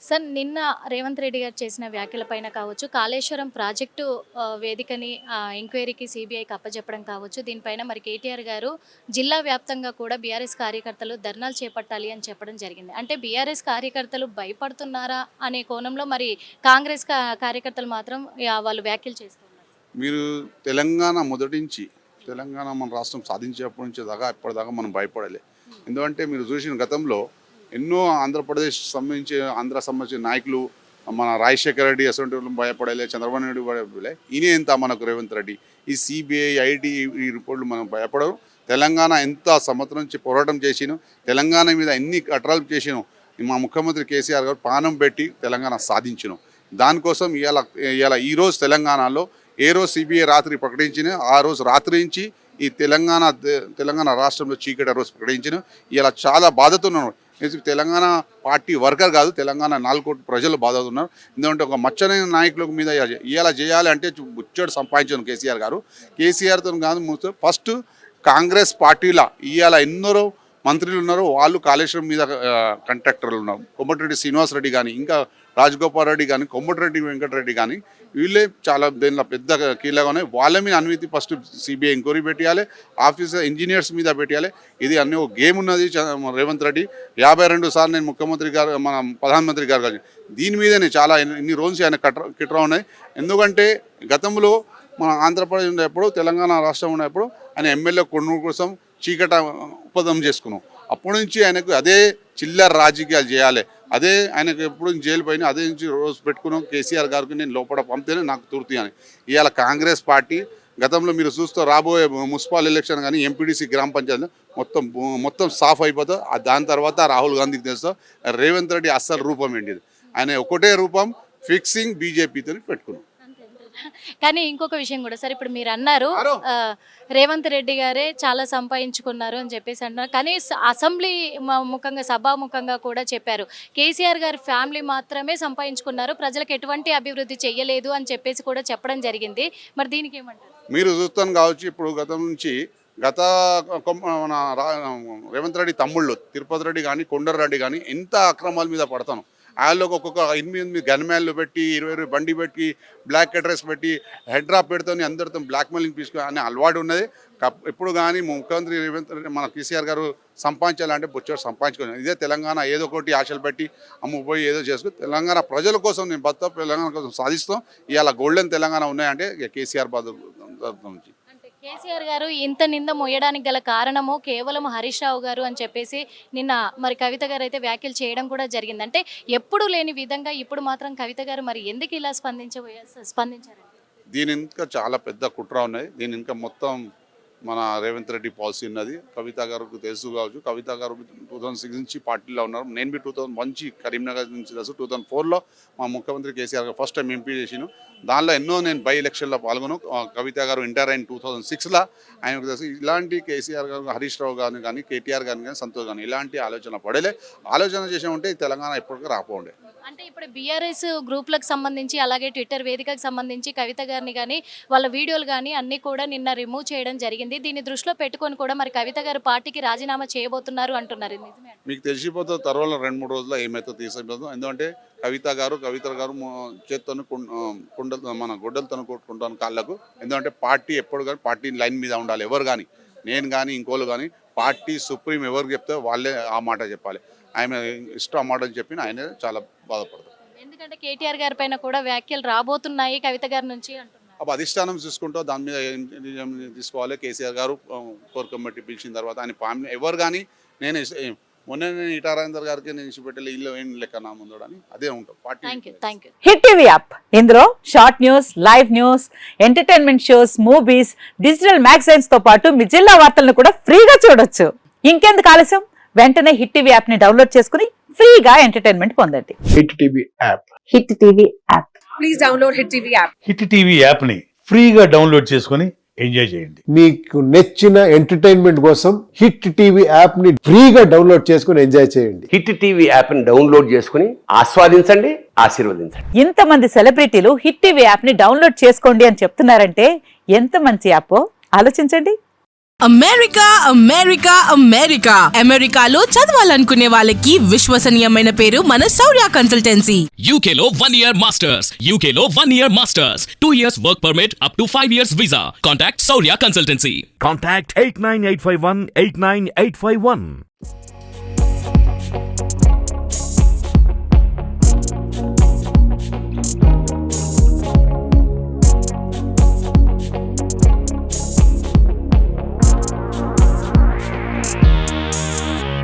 Sir నిన్న రేవంత్ రెడ్డి గారు చేసిన వ్యాఖ్యలపైన కావచ్చు, కాళేశ్వరం ప్రాజెక్టు వేదికని ఎంక్వైరీకి సీబీఐకి అప్పజెప్పడం కావచ్చు, దీనిపైన మరి కేటీఆర్ గారు జిల్లా వ్యాప్తంగా కూడా బీఆర్ఎస్ కార్యకర్తలు ధర్నాలు చేపట్టాలి అని చెప్పడం జరిగింది. అంటే బీఆర్ఎస్ కార్యకర్తలు భయపడుతున్నారా అనే కోణంలో మరి కాంగ్రెస్ కార్యకర్తలు మాత్రం వాళ్ళు వ్యాఖ్యలు చేస్తున్నారు. మీరు తెలంగాణ మొదటి నుంచి తెలంగాణ మన రాష్ట్రం సాధించేప్పటి నుంచి దాకా ఇప్పటిదాకా మనం భయపడలే. ఎందుకంటే మీరు చూసిన గతంలో ఎన్నో ఆంధ్రప్రదేశ్ సంబంధించిన నాయకులు మన రాజశేఖర రెడ్డి అసలు భయపడలే, చంద్రబాబు నాయుడు భయపడలే. ఈయన ఎంత మనకు రేవంత్ రెడ్డి ఈ సిబిఐ ఐటీ ఈ రిపోర్ట్లు మనం భయపడరు. తెలంగాణ ఎంత సంవత్సరం నుంచి పోరాటం చేసిను, తెలంగాణ మీద ఎన్ని కట్రాలు చేసిను, మా ముఖ్యమంత్రి కేసీఆర్ గారు ప్రాణం పెట్టి తెలంగాణ సాధించను. దానికోసం ఇవాళ ఈరోజు తెలంగాణలో ఏ రోజు సిబిఐ రాత్రి ప్రకటించిన ఆ రోజు రాత్రి నుంచి ఈ తెలంగాణ రాష్ట్రంలో చీకటి రోజు ప్రకటించిన ఇలా చాలా బాధతో ఉన్నారు. తెలంగాణ పార్టీ వర్కర్ కాదు, తెలంగాణ 4 కోట్ల ప్రజలు బాధతో ఉన్నారు. ఎందుకంటే ఒక మచ్చనైన నాయకుల మీద ఇలా చేయాలి అంటే బుచ్చడు సంపాదించాను కేసీఆర్తో కాదు. ఫస్ట్ కాంగ్రెస్ పార్టీలో ఇవాళ ఎన్నో మంత్రులు ఉన్నారు, వాళ్ళు కాళేశ్వరం మీద కాంట్రాక్టర్లు ఉన్నారు. కోమటిరెడ్డి శ్రీనివాసరెడ్డి కానీ, ఇంకా రాజగోపాల్ రెడ్డి కానీ, కోమటిరెడ్డి వెంకటరెడ్డి కానీ, వీళ్ళే చాలా దీనిలో పెద్ద కీలకనే. వాళ్ళ మీద అవినీతి ఫస్ట్ సిబిఐ ఎంక్వైరీ పెట్టాలి, ఆఫీసర్ ఇంజనీర్స్ మీద పెట్టాలి. ఇది అన్ని ఒక గేమ్ ఉన్నది. రేవంత్ రెడ్డి 52 సార్లు నేను ముఖ్యమంత్రి గారు మన ప్రధానమంత్రి గారు కాదు, దీని మీదనే చాలా ఇన్ని రోజులు ఆయన కిట్రా ఉన్నాయి. ఎందుకంటే గతంలో మన ఆంధ్రప్రదేశ్ ఉన్నప్పుడు తెలంగాణ రాష్ట్రం ఉన్నప్పుడు ఆయన ఎమ్మెల్యే కొనుగోలు కోసం చీకట ఒప్పందం చేసుకున్నాం. అప్పటి నుంచి ఆయనకు అదే చిల్లర రాజకీయాలు చేయాలి, అదే ఆయనకు ఎప్పుడు జైలు పైన అదే నుంచి రోజు పెట్టుకున్నాం. కేసీఆర్ గారికి నేను లోపల పంపితేనే నాకు తృప్తి అని. ఇవాళ కాంగ్రెస్ పార్టీ గతంలో మీరు చూస్తూ రాబోయే మున్సిపల్ ఎలక్షన్ కానీ ఎంపీడీసీ గ్రామ పంచాయతీ మొత్తం సాఫ్ అయిపోతుంది. దాని తర్వాత రాహుల్ గాంధీకి తెలుస్తా రేవంత్ రెడ్డి అస్సలు రూపం ఏంటిది, ఆయన ఒకటే రూపం ఫిక్సింగ్ బీజేపీతో పెట్టుకున్నాం. కానీ ఇంకొక విషయం కూడా సార్, ఇప్పుడు మీరు అన్నారు రేవంత్ రెడ్డి గారే చాలా సంపాదించుకున్నారు అని చెప్పేసి అంటున్నారు. కానీ అసెంబ్లీ ముఖంగా సభాముఖంగా కూడా చెప్పారు కేసీఆర్ గారి ఫ్యామిలీ మాత్రమే సంపాదించుకున్నారు, ప్రజలకు ఎటువంటి అభివృద్ధి చెయ్యలేదు అని చెప్పేసి కూడా చెప్పడం జరిగింది. మరి దీనికి ఏమంటారు? మీరు చూస్తాను కావచ్చు, ఇప్పుడు గతం నుంచి మన రేవంత్ రెడ్డి తమ్ముళ్ళు తిరుపతి రెడ్డి కానీ కొండరెడ్డి కానీ ఎంత అక్రమాల మీద పడతాను. వాళ్ళకి ఒక్కొక్క 8 గన్మ్యాన్లు పెట్టి 20 బండి పెట్టి బ్లాక్ అడ్రస్ పెట్టి హెడ్ డ్రాప్ పెడుతుంది, అందరితో బ్లాక్మెయిలింగ్ తీసుకుని అనే అలవాటు ఉన్నది. ఎప్పుడు కానీ ముఖ్యమంత్రి మన కేసీఆర్ గారు సంపాదించాలంటే బొచ్చారు సంపాదించుకోవాలి. ఇదే తెలంగాణ ఏదో ఒకటి ఆశలు పెట్టి అమ్ముపోయి ఏదో చేసుకుని తెలంగాణ ప్రజల కోసం నేను బతాం, తెలంగాణ కోసం సాధిస్తాం. ఇవాళ గోల్డెన్ తెలంగాణ ఉన్నాయంటే కేసీఆర్ బాధ నుంచి. కేసీఆర్ గారు ఇంత నింద మోయడానికి గల కారణము కేవలం హరీష్ రావు గారు అని చెప్పేసి నిన్న మరి కవిత గారు అయితే వ్యాఖ్యలు చేయడం కూడా జరిగింది. అంటే ఎప్పుడు లేని విధంగా ఇప్పుడు మాత్రం కవిత గారు మరి ఎందుకు ఇలా స్పందించారు? దీని ఇంకా చాలా పెద్ద కుట్ర ఉన్నది. దీని ఇంకా మొత్తం మన రేవంత్ రెడ్డి పాలసీ ఉన్నది. కవిత గారికి తెలుసు కావచ్చు, కవిత గారు 2006 నుంచి పార్టీలో ఉన్నారు. నేను 2001 నుంచి కరీంనగర్ నుంచి తెలుసు. 2004లో మా ముఖ్యమంత్రి కేసీఆర్ గారు ఫస్ట్ టైం ఎంపీ చేసిను. దానిలో ఎన్నో నేను బై ఎలక్షన్లో పాల్గొను. కవిత గారు ఇంటర్ అయిన 2006లో ఆయనకు తెలుసు. ఇలాంటి కేసీఆర్ గారు హరీష్ రావు గారిని కానీ కేటీఆర్ గారిని కానీ సంతోష్ గారిని ఇలాంటి ఆలోచన పడలే. ఆలోచన చేసే ఉంటే తెలంగాణ ఎప్పటికీ రాపోండే. అంటే ఇప్పుడు బీఆర్ఎస్ గ్రూప్లకు సంబంధించి అలాగే ట్విట్టర్ వేదికకు సంబంధించి కవిత గారిని కానీ వాళ్ళ వీడియోలు కానీ అన్నీ కూడా నిన్న రిమూవ్ చేయడం జరిగింది. దీన్ని దృష్టిలో పెట్టుకొని కూడా మరి కవిత గారు పార్టీకి రాజీనామా చేయబోతున్నారు అంటున్నారు. మీకు తెలిసిపోతుంది తర్వాత 2-3 రోజుల్లో ఏమైతే తీసిపోతుందో. ఎందుకంటే కవిత గారు చేతితో మన గొడ్డలతో కొట్టుకుంటాను కాళ్ళకు. ఎందుకంటే పార్టీ ఎప్పుడు కానీ పార్టీ లైన్ మీద ఉండాలి. ఎవరు కానీ నేను కానీ ఇంకోళ్ళు కానీ పార్టీ సుప్రీం ఎవరికి చెప్తే వాళ్ళే ఆ మాట చెప్పాలి. ఆయన ఇష్టం ఆ మాట చెప్పిన ఆయన చాలా బాధపడతారు. ఎందుకంటే కేటీఆర్ గారి పైన కూడా వ్యాఖ్యలు రాబోతున్నాయి కవిత గారి నుంచి అంటున్నారు. అప్పుడు అధిష్టానం చూసుకుంటూ దాని మీద తీసుకోవాలి. కేసీఆర్ గారు కోర్ కమిటీ పిలిచిన తర్వాత ఆయన ఫ్యామిలీ ఎవరు కానీ నేను ఇటారాజేందర్ గారికి నేను ఇచ్చిపెట్టాలి ఇల్లు ఏం లెక్క నా ముందు అని అదే ఉంటాం పార్టీ. హిట్ టీవీ యాప్ ఇందులో short news, live news, entertainment shows, movies, digital magazines తో పాటు మీ జిల్లా వార్తలను కూడా ఫ్రీగా చూడొచ్చు. ఇంకెందుకు ఆలస్యం, వెంటనే హిట్ టీవీ యాప్ ని డౌన్లోడ్ చేసుకుని ఫ్రీగా ఎంటర్టైన్మెంట్ పొందండి. Hit TV app. Hit TV app. Please download hit TV app. Hit TV app ని ఫ్రీగా డౌన్లోడ్ చేసుకుని ఎంజాయ్ చేయండి. మీకు నచ్చిన ఎంటర్టైన్మెంట్ కోసం హిట్ టీవీ యాప్ ని ఫ్రీగా డౌన్లోడ్ చేసుకుని ఎంజాయ్ చేయండి. హిట్ టీవీ యాప్ ని డౌన్లోడ్ చేసుకుని ఆస్వాదించండి, ఆశీర్వదించండి. ఇంతమంది సెలబ్రిటీలు హిట్ టీవీ యాప్ ని డౌన్లోడ్ చేసుకోండి అని చెప్తున్నారంటే ఎంత మంచి యాప్ ఆలోచించండి. అమెరికా అమెరికా అమెరికా అమెరికాలో చదవాలనుకునే వాళ్ళకి విశ్వసనీయమైన పేరు మన శౌర్య consultancy. UK Law 1 Year Masters. UK Law 1 Year Masters. 2 years work permit up to 5 years visa. Contact Saurya Consultancy. Contact 89851 89851.